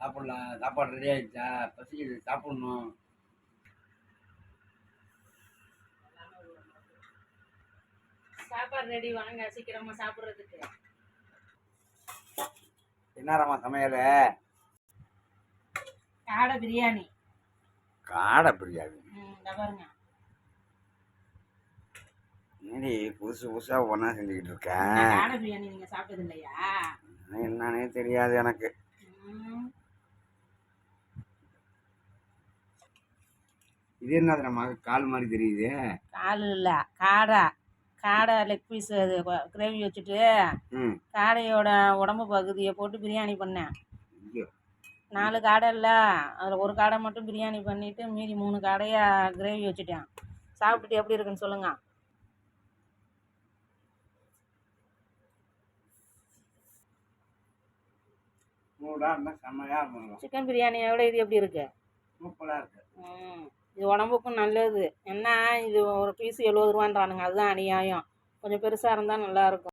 சாப்பிடலாம். சாப்பாடு ரெடி ஆயிடுச்சா? பசிக்குது, சாப்பிடணும். சாப்பாடு ரெடி, வாங்க சீக்கிரமா சாப்பிடுறதுக்கு. என்னறாமா சமையல்? காடை பிரியாணி. காடை பிரியாணி? இந்த பாருங்க. என்னடி புதுசு புதுசா ஒன்றா செஞ்சுக்கிட்டு இருக்கேன். காடை பிரியாணி நீங்க சாப்பிட்டது இல்லையா? என்னன்னே தெரியாது எனக்கு. இது என்னதுமா கால் மாதிரி தெரியுது? கால் இல்லை, காடை லெக் பீஸ் அது கிரேவி வச்சுட்டு காடையோட உடம்பு பகுதியை போட்டு பிரியாணி பண்ணேன். 4 காடை இல்லை, அதில் ஒரு காடை மட்டும் பிரியாணி பண்ணிவிட்டு மீதி 3 காடையை கிரேவி வச்சுட்டேன். சாப்பிட்டுட்டு எப்படி இருக்குன்னு சொல்லுங்க. சிக்கன் பிரியாணியை விட இது எப்படி இருக்கு? சூப்பராக இருக்கு. இது உடம்புக்கும் நல்லது. என்ன இது ஒரு பீஸ் 70 ரூபான்றானுங்க, அதுதான் அநியாயம். கொஞ்சம் பெருசாக இருந்தால் நல்லாயிருக்கும்.